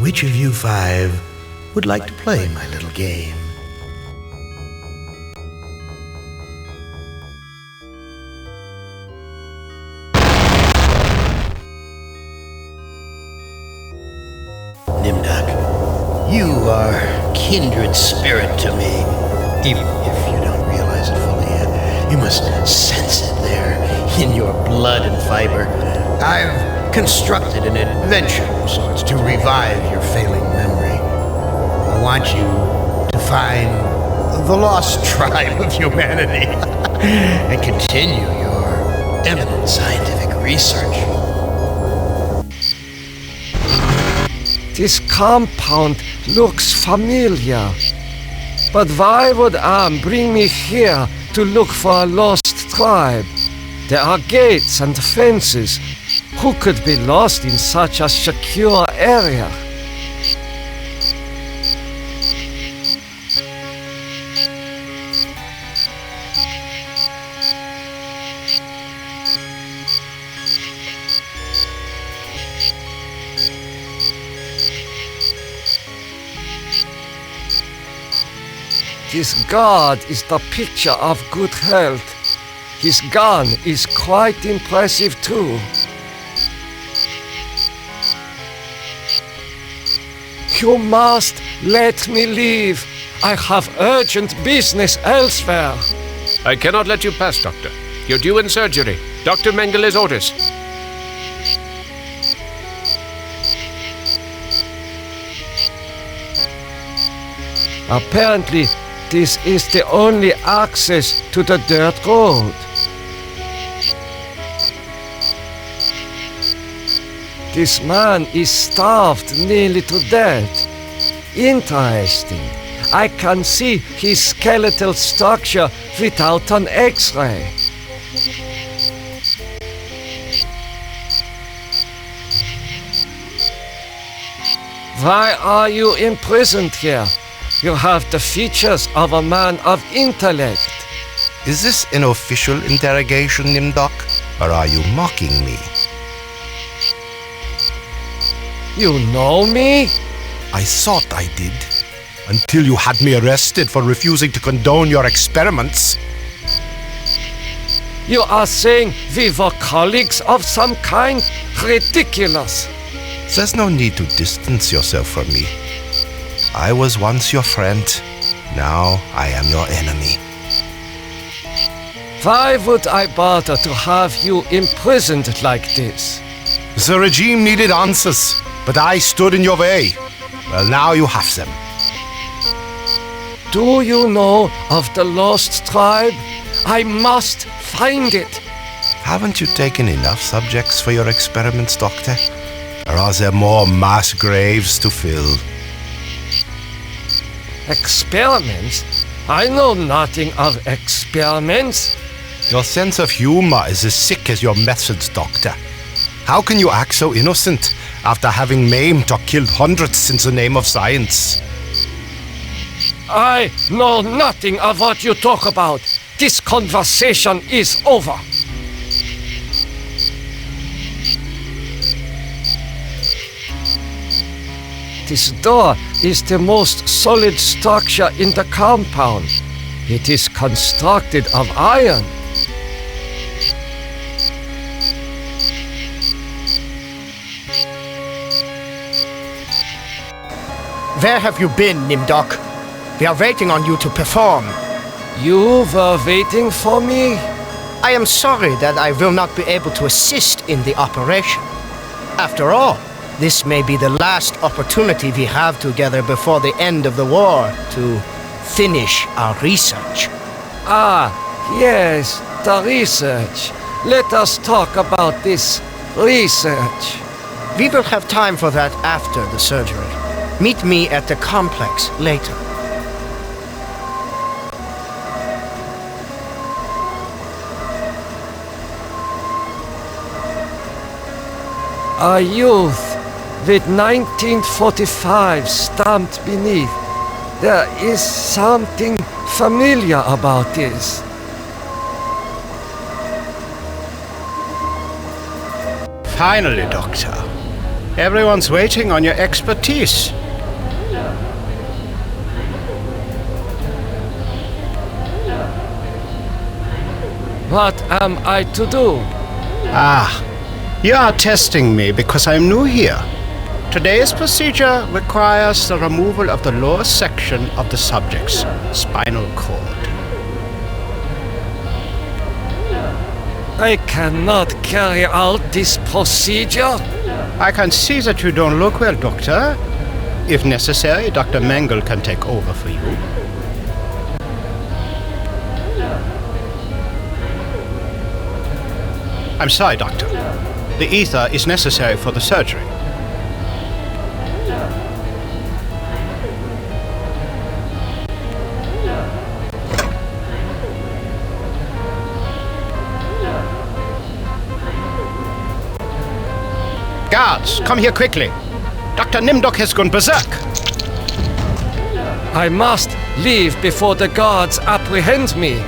Which of you five would like to play my little game? Nimdok, you are kindred spirit to me. Even if you don't realize it fully yet, you must sense it there in your blood and fiber. I've constructed an adventure of sorts to revive your failing memory. I want you to find the lost tribe of humanity and continue your eminent scientific research. This compound looks familiar. But why would Am bring me here to look for a lost tribe? There are gates and fences. Who could be lost in such a secure area? This god is the picture of good health. His gun is quite impressive too. You must let me leave. I have urgent business elsewhere. I cannot let you pass, Doctor. You're due in surgery. Dr. Mengele's orders. Apparently, this is the only access to the dirt road. This man is starved nearly to death. Interesting. I can see his skeletal structure without an X-ray. Why are you imprisoned here? You have the features of a man of intellect. Is this an official interrogation, Nimdok? Or are you mocking me? You know me? I thought I did. Until you had me arrested for refusing to condone your experiments. You are saying we were colleagues of some kind? Ridiculous. There's no need to distance yourself from me. I was once your friend. Now I am your enemy. Why would I bother to have you imprisoned like this? The regime needed answers, but I stood in your way. Well, now you have them. Do you know of the lost tribe? I must find it. Haven't you taken enough subjects for your experiments, Doctor? Or are there more mass graves to fill? Experiments? I know nothing of experiments. Your sense of humor is as sick as your methods, Doctor. How can you act so innocent after having maimed or killed hundreds in the name of science? I know nothing of what you talk about. This conversation is over. This door is the most solid structure in the compound. It is constructed of iron. Where have you been, Nimdok? We are waiting on you to perform. You were waiting for me? I am sorry that I will not be able to assist in the operation. After all, this may be the last opportunity we have together before the end of the war to finish our research. Ah, yes, the research. Let us talk about this research. We will have time for that after the surgery. Meet me at the complex later. A youth with 1945 stamped beneath. There is something familiar about this. Finally, Doctor. Everyone's waiting on your expertise. What am I to do? You are testing me because I'm new here. Today's procedure requires the removal of the lower section of the subject's spinal cord. I cannot carry out this procedure. I can see that you don't look well, Doctor. If necessary, Dr. Mengele can take over for you. I'm sorry, Doctor. The ether is necessary for the surgery. Guards, come here quickly. Dr. Nimdok has gone berserk. I must leave before the guards apprehend me.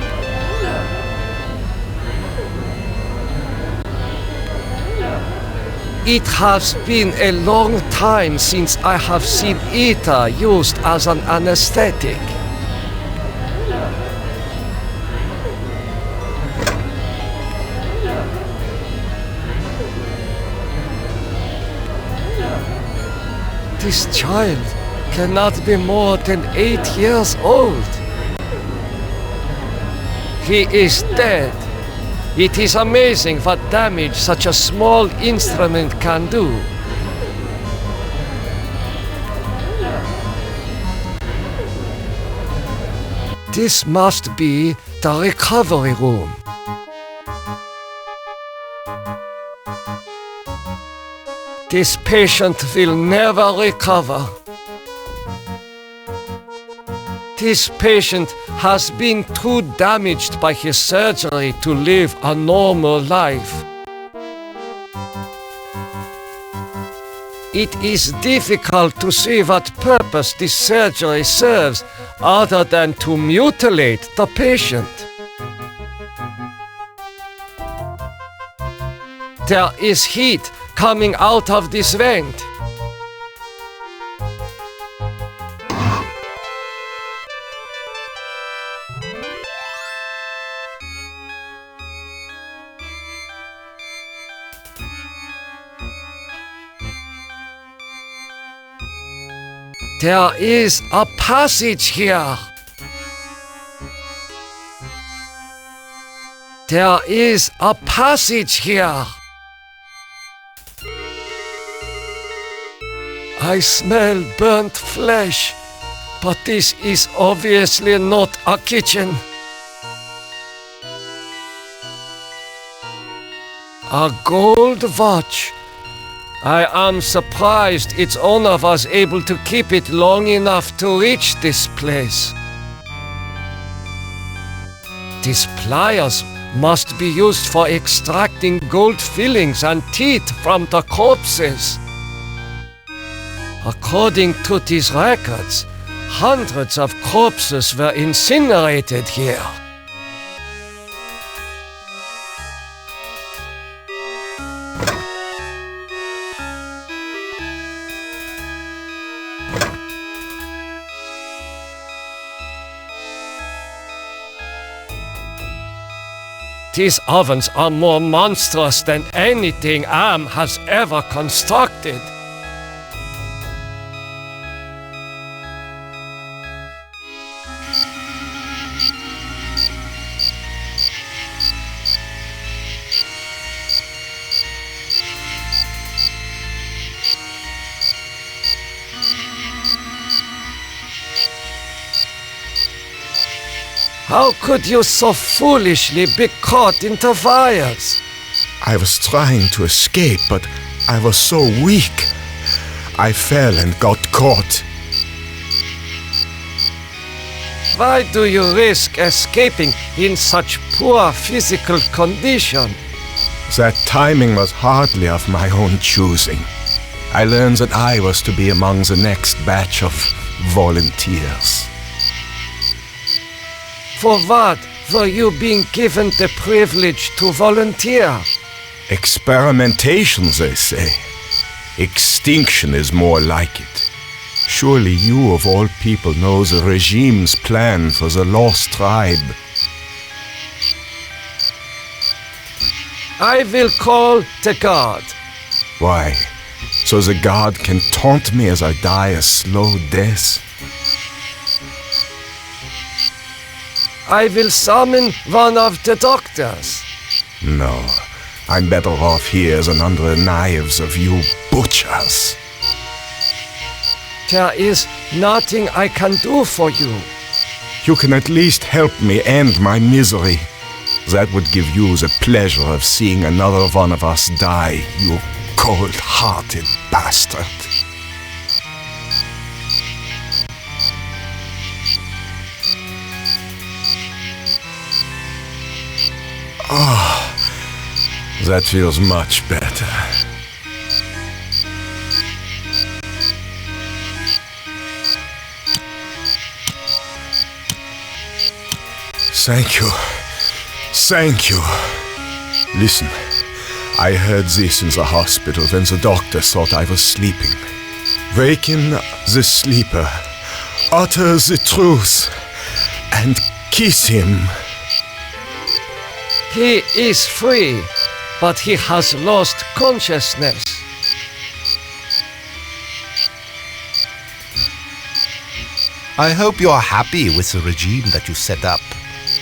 It has been a long time since I have seen ether used as an anesthetic. This child cannot be more than 8 years old. He is dead. It is amazing what damage such a small instrument can do. This must be the recovery room. This patient will never recover. This patient has been too damaged by his surgery to live a normal life. It is difficult to see what purpose this surgery serves other than to mutilate the patient. There is heat coming out of this vent. There is a passage here. There is a passage here. I smell burnt flesh, but this is obviously not a kitchen. A gold watch. I am surprised its owner was able to keep it long enough to reach this place. These pliers must be used for extracting gold fillings and teeth from the corpses. According to these records, hundreds of corpses were incinerated here. These ovens are more monstrous than anything Am has ever constructed. How could you so foolishly be caught in the fires? I was trying to escape, but I was so weak. I fell and got caught. Why do you risk escaping in such poor physical condition? That timing was hardly of my own choosing. I learned that I was to be among the next batch of volunteers. For what were you being given the privilege to volunteer? Experimentation, they say. Extinction is more like it. Surely you of all people know the regime's plan for the lost tribe. I will call the guard. Why? So the guard can taunt me as I die a slow death? I will summon one of the doctors. No, I'm better off here than under the knives of you butchers. There is nothing I can do for you. You can at least help me end my misery. That would give you the pleasure of seeing another one of us die, you cold-hearted bastard. That feels much better. Thank you. Thank you. Listen, I heard this in the hospital when the doctor thought I was sleeping. Waken the sleeper, utter the truth, and kiss him. He is free, but he has lost consciousness. I hope you're happy with the regime that you set up.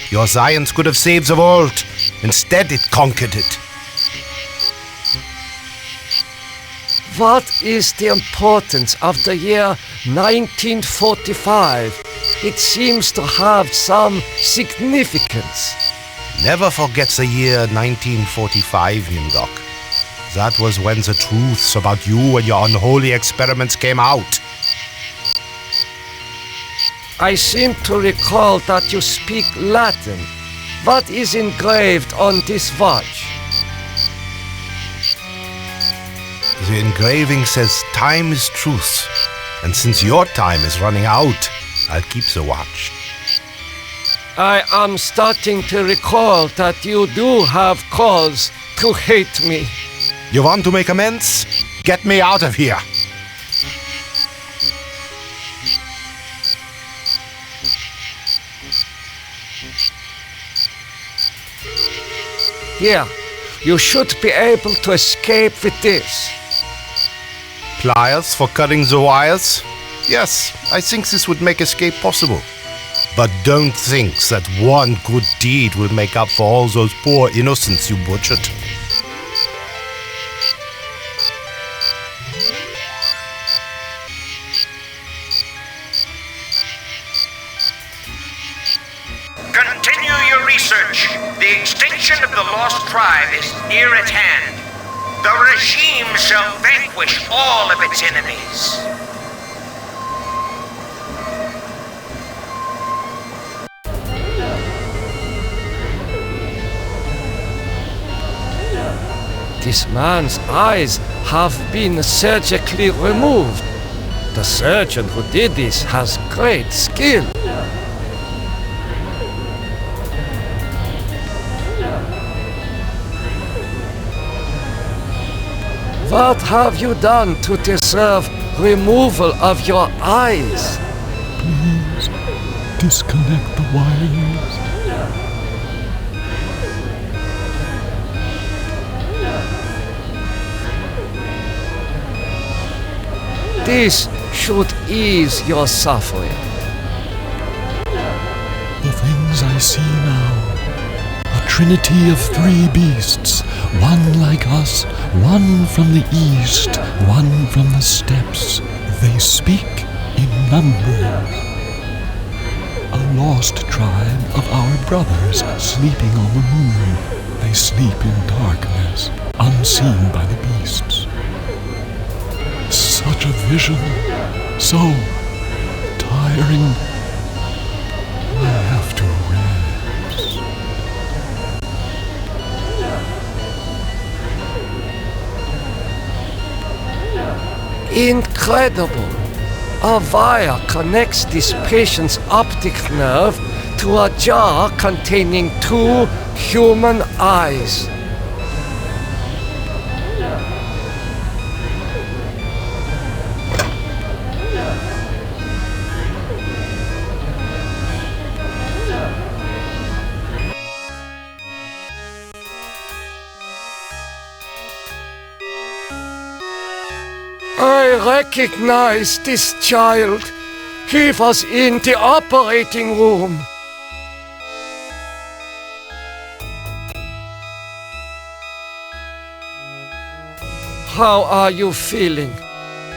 Your science could have saved the world. Instead, it conquered it. What is the importance of the year 1945? It seems to have some significance. Never forget the year 1945, Nimdok. That was when the truths about you and your unholy experiments came out. I seem to recall that you speak Latin. What is engraved on this watch? The engraving says time is truth. And since your time is running out, I'll keep the watch. I am starting to recall that you do have cause to hate me. You want to make amends? Get me out of here! Here, you should be able to escape with this. Pliers for cutting the wires? Yes, I think this would make escape possible. But don't think that one good deed will make up for all those poor innocents you butchered. Continue your research. The extinction of the lost tribe is near at hand. The regime shall vanquish all of its enemies. This man's eyes have been surgically removed. The surgeon who did this has great skill. What have you done to deserve removal of your eyes? Please disconnect the wires. This should ease your suffering. The things I see now, a trinity of three beasts, one like us, one from the east, one from the steppes. They speak in numbers. A lost tribe of our brothers sleeping on the moon. They sleep in darkness, unseen by the beasts. Such a vision, so tiring. I have to rest. Incredible! A wire connects this patient's optic nerve to a jar containing 2 human eyes. I recognize this child. He was in the operating room. How are you feeling?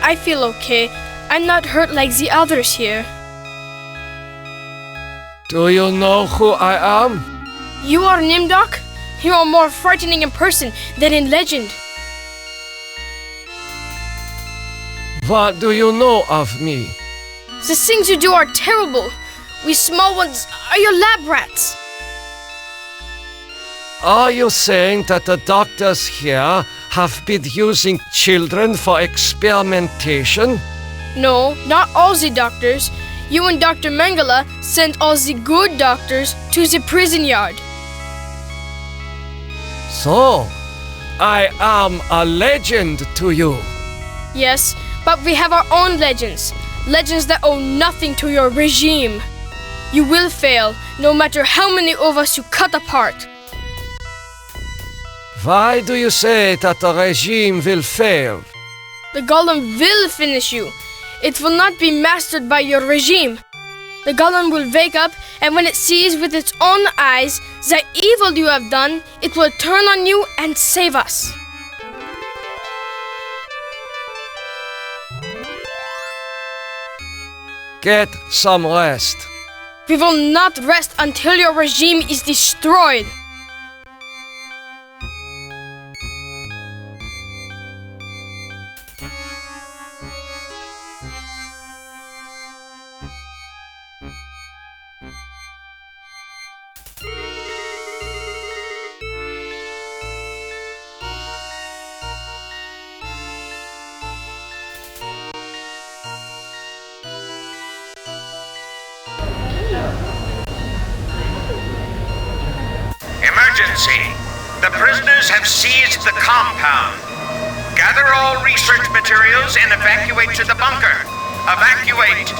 I feel okay. I'm not hurt like the others here. Do you know who I am? You are Nimdok? You are more frightening in person than in legend. What do you know of me? The things you do are terrible. We small ones are your lab rats. Are you saying that the doctors here have been using children for experimentation? No, not all the doctors. You and Dr. Mengele sent all the good doctors to the prison yard. So, I am a legend to you. Yes, but we have our own legends. Legends that owe nothing to your regime. You will fail, no matter how many of us you cut apart. Why do you say that the regime will fail? The Golem will finish you. It will not be mastered by your regime. The Golem will wake up, and when it sees with its own eyes the evil you have done, it will turn on you and save us. Get some rest. We will not rest until your regime is destroyed. Emergency! The prisoners have seized the compound. Gather all research materials and evacuate to the bunker. Evacuate!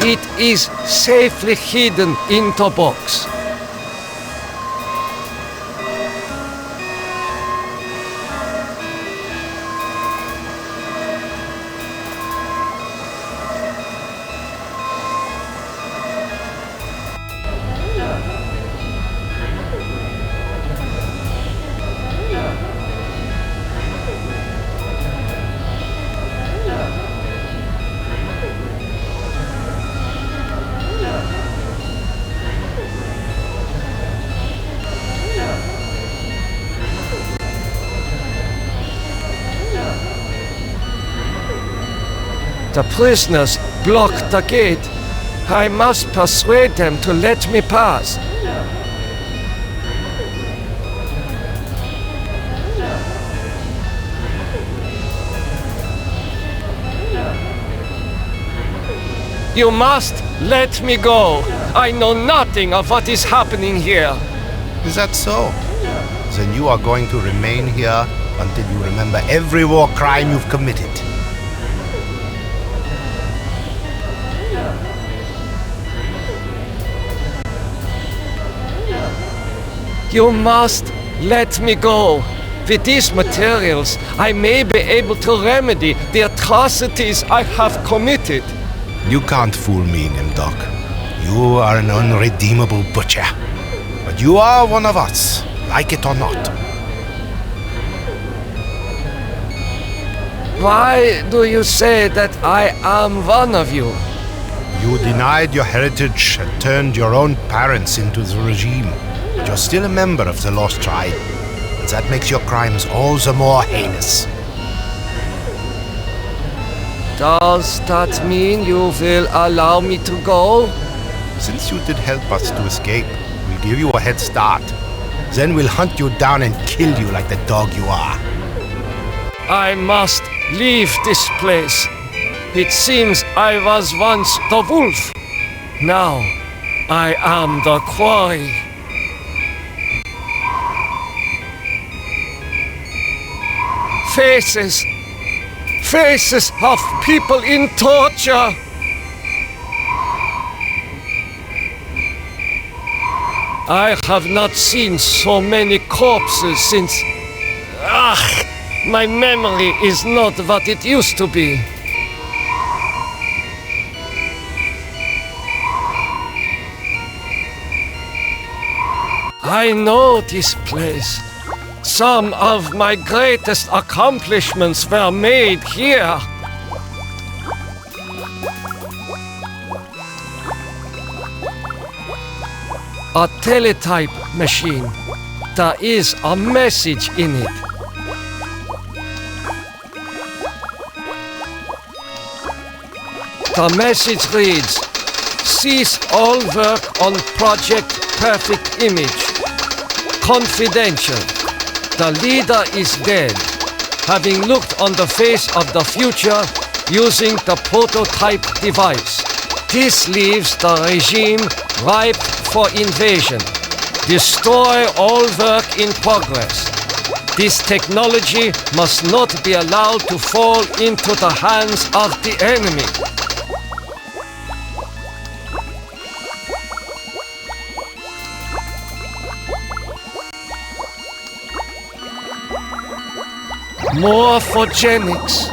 It is safely hidden in the box. The prisoners blocked the gate. I must persuade them to let me pass. You must let me go. I know nothing of what is happening here. Is that so? Then you are going to remain here until you remember every war crime you've committed. You must let me go. With these materials, I may be able to remedy the atrocities I have committed. You can't fool me, Nimdok. You are an unredeemable butcher. But you are one of us, like it or not. Why do you say that I am one of you? You denied your heritage and turned your own parents into the regime. But you're still a member of the Lost Tribe. And that makes your crimes all the more heinous. Does that mean you will allow me to go? Since you did help us to escape, we'll give you a head start. Then we'll hunt you down and kill you like the dog you are. I must leave this place. It seems I was once the wolf. Now I am the quarry. Faces of people in torture. I have not seen so many corpses since... my memory is not what it used to be. I know this place. Some of my greatest accomplishments were made here. A teletype machine. There is a message in it. The message reads, cease all work on Project Perfect Image. Confidential. The leader is dead, having looked on the face of the future using the prototype device. This leaves the regime ripe for invasion. Destroy all work in progress. This technology must not be allowed to fall into the hands of the enemy. Morphogenics,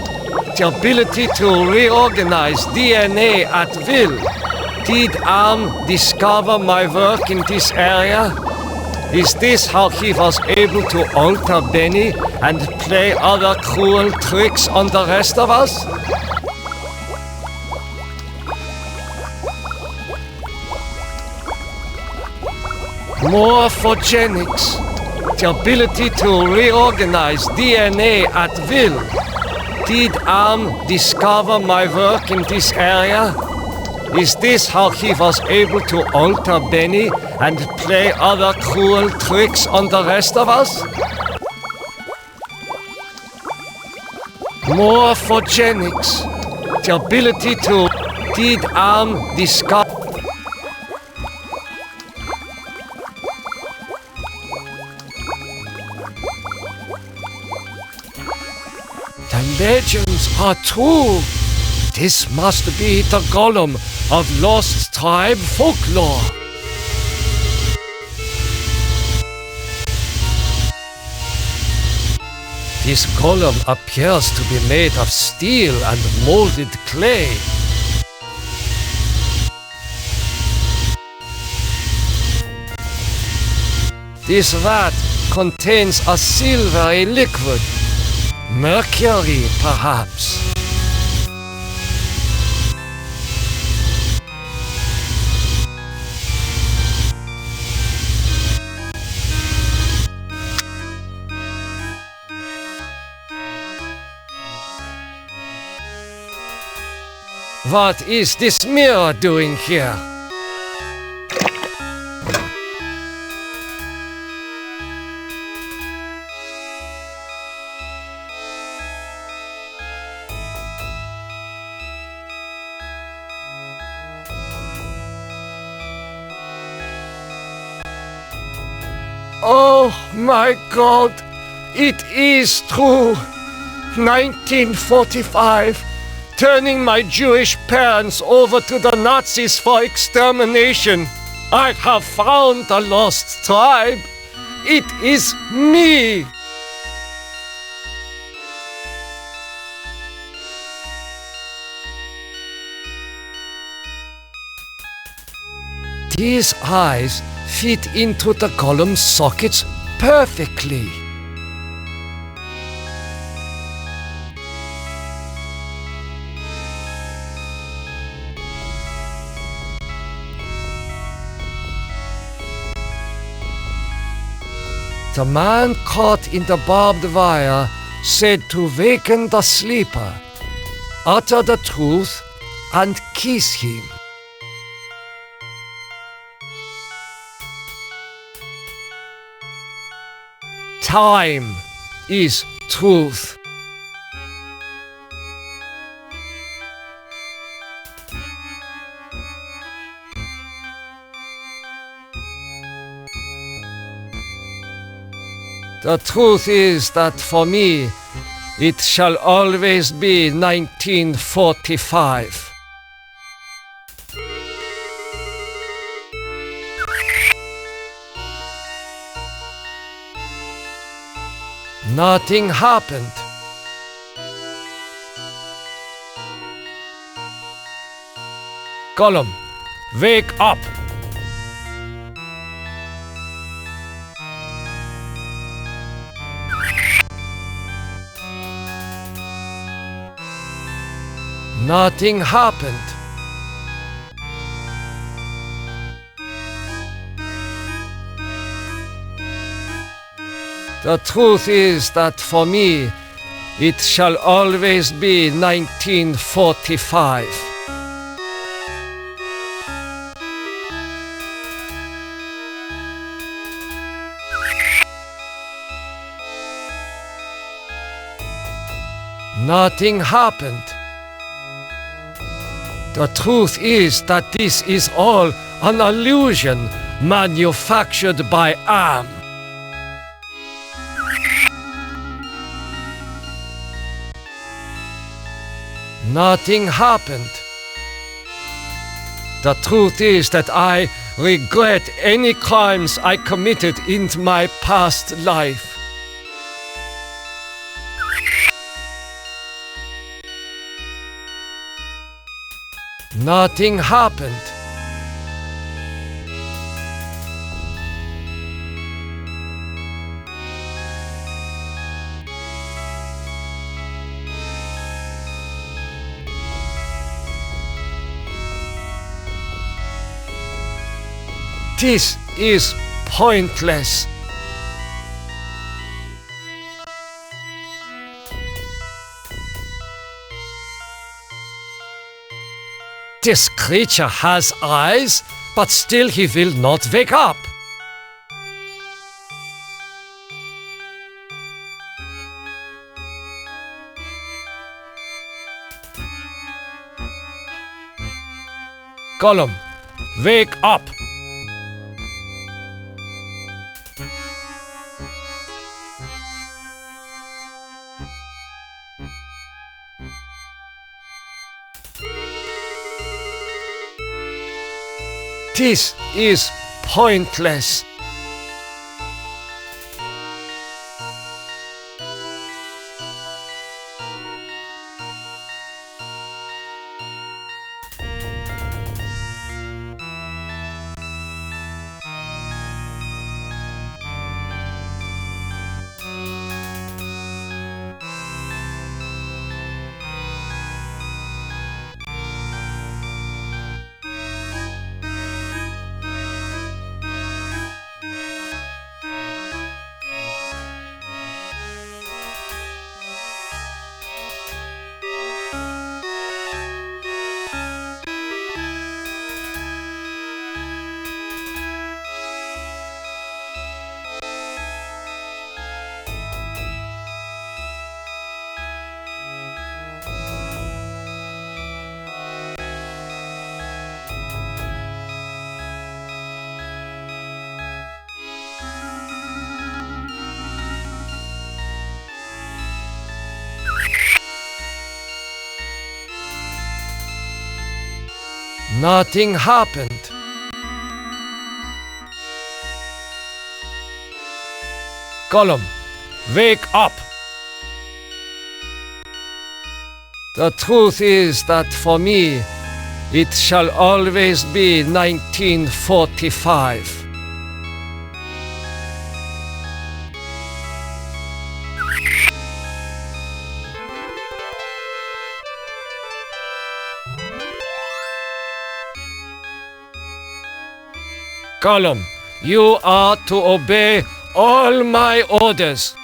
the ability to reorganize DNA at will. Did Arm discover my work in this area? Is this how he was able to alter Benny and play other cruel tricks on the rest of us? Morphogenics, the ability to reorganize DNA at will. Did Arm discover my work in this area? Is this how he was able to alter Benny and play other cruel tricks on the rest of us? Morphogenics, the ability to... Did Arm discover... The legends are true. This must be the Golem of Lost Tribe folklore. This Golem appears to be made of steel and molded clay. This vat contains a silvery liquid. Mercury, perhaps. What is this mirror doing here? Oh my God, it is true. 1945, turning my Jewish parents over to the Nazis for extermination. I have found the lost tribe. It is me. These eyes fit into the Golem's sockets perfectly. The man caught in the barbed wire said to waken the sleeper, utter the truth, and kiss him. Time is truth. The truth is that for me, it shall always be 1945. Nothing happened. Golem, wake up! Nothing happened. The truth is that for me, it shall always be 1945. Nothing happened. The truth is that this is all an illusion manufactured by Am. Nothing happened. The truth is that I regret any crimes I committed in my past life. Nothing happened. This is pointless. This creature has eyes, but still he will not wake up. Golem, wake up! This is pointless. Nothing happened. Golem, wake up! The truth is that for me, it shall always be 1945. Golem, you are to obey all my orders.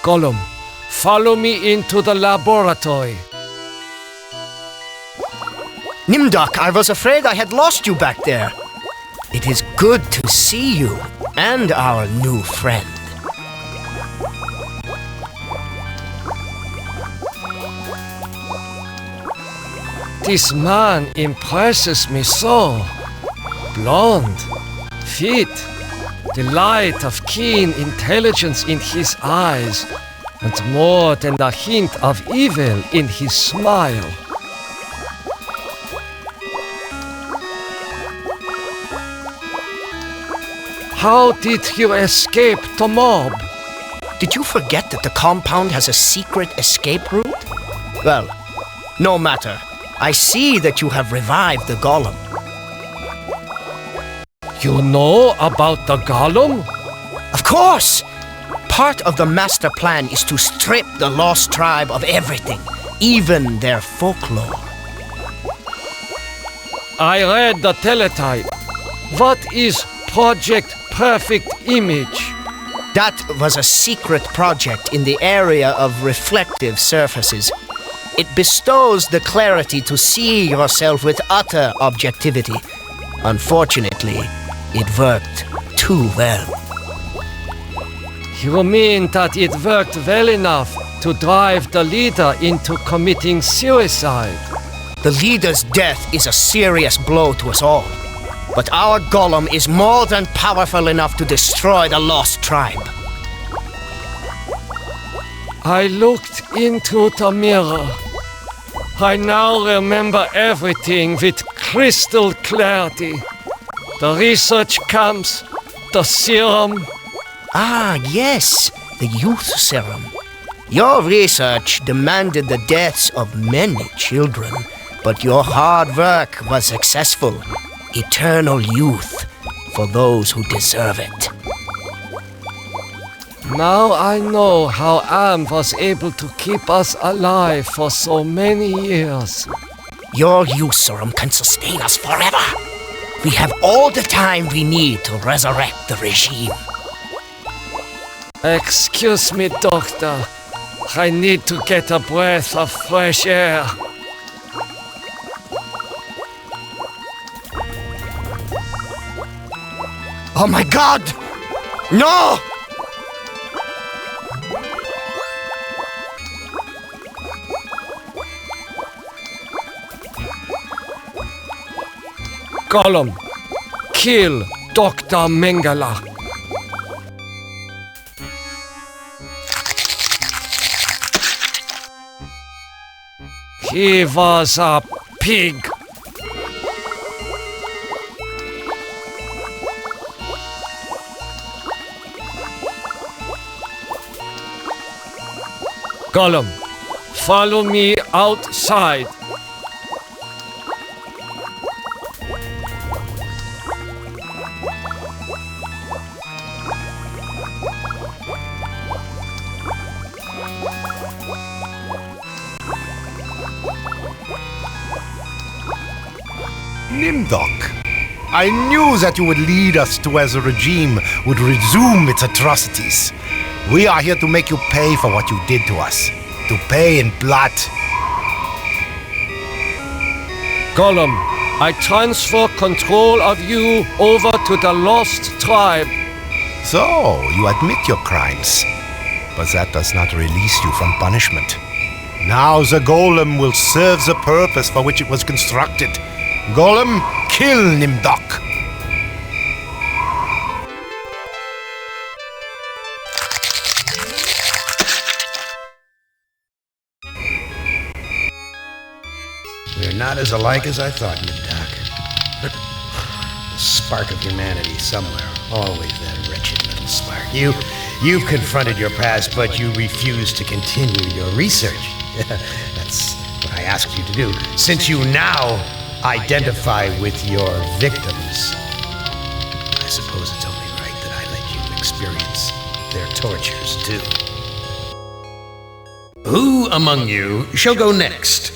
Golem, follow me into the laboratory. Nimdok, I was afraid I had lost you back there. It is good to see you and our new friend. This man impresses me so. Blonde, fit, the light of keen intelligence in his eyes, and more than a hint of evil in his smile. How did you escape the mob? Did you forget that the compound has a secret escape route? Well, no matter. I see that you have revived the Golem. You know about the Golem? Of course! Part of the master plan is to strip the lost tribe of everything, even their folklore. I read the teletype. What is Project Perfect Image? That was a secret project in the area of reflective surfaces. It bestows the clarity to see yourself with utter objectivity. Unfortunately, it worked too well. You mean that it worked well enough to drive the leader into committing suicide? The leader's death is a serious blow to us all. But our Golem is more than powerful enough to destroy the lost tribe. I looked into the mirror. I now remember everything with crystal clarity. The research camps, the serum. Ah, yes, the youth serum. Your research demanded the deaths of many children, but your hard work was successful. Eternal youth for those who deserve it. Now I know how Am was able to keep us alive for so many years. Your youth serum can sustain us forever. We have all the time we need to resurrect the regime. Excuse me, Doctor. I need to get a breath of fresh air. Oh my God! No! Golem, kill Dr. Mengele. He was a pig. Golem, follow me outside. Nimdok, I knew that you would lead us to where the regime would resume its atrocities. We are here to make you pay for what you did to us. To pay in blood. Golem, I transfer control of you over to the lost tribe. So, you admit your crimes. But that does not release you from punishment. Now the Golem will serve the purpose for which it was constructed. Golem, kill Nimdok! We're not as alike as I thought, Nimdok. A spark of humanity somewhere. Always that wretched little spark. You've confronted your past, but you refuse to continue your research. That's what I asked you to do. Since you now identify with your victims, I suppose it's only right that I let you experience their tortures too. Who among you shall go next?